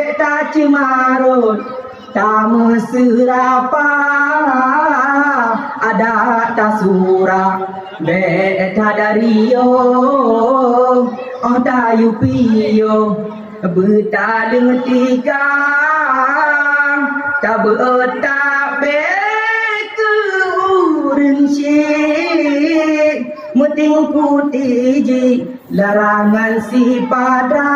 beta cemarut tak meserapa ada tasura beta dario oh dayu piyo bertaleng tiga tak bertak beka urang syik meting putih larangan si pada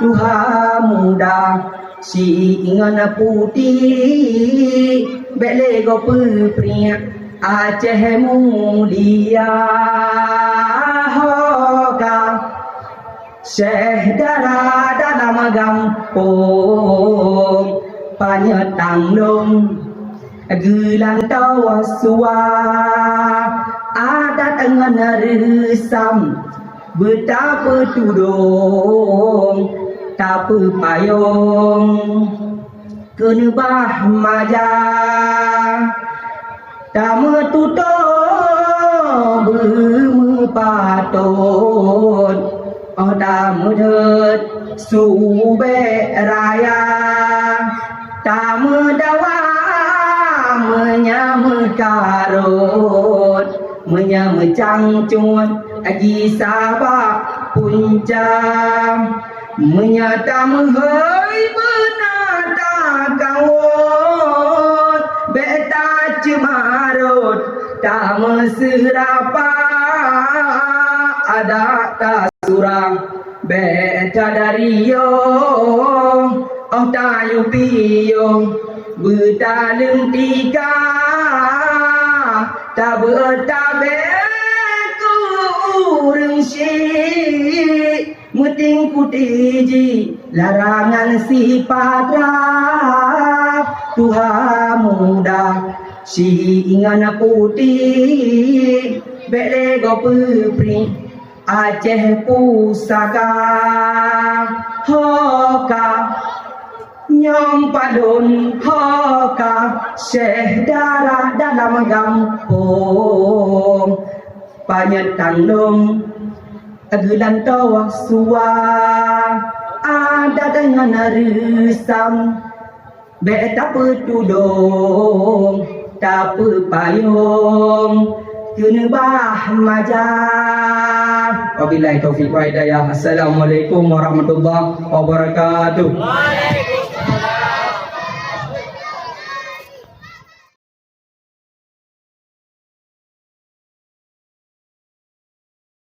Tuhan muda si ingan putih bele go pepria Aceh mulia hoka Syekh darah dalam gampung Panyetang long Gelang tawaswa Adat engan resam Betapa tudung Tapa payung Kena bah majang Tama tutup bermepatut Oh tamu dut sube raya Tamu dawa menyama karut Menyama cangcut Aji sabak puncam Menyatam hai benata kawut Beta cemarut Tak meserapa Ada tak surang Beta dario Oh tayu piyo Bertaleng tiga Tak bertabe Urang syik Meting putih larangan si padrap Tuhan muda si ingan putih bele go pepri Aceh pusaka hoka nyom padun hoka Syekh darah dalam gampung Panyetang dong Gelang tawaswa Ada dengan resam Beta petudung Tak payung Kena bah majah Wabillahi taufiq wa hidayah Assalamualaikum warahmatullahi wabarakatuh. Waalaikumsalam.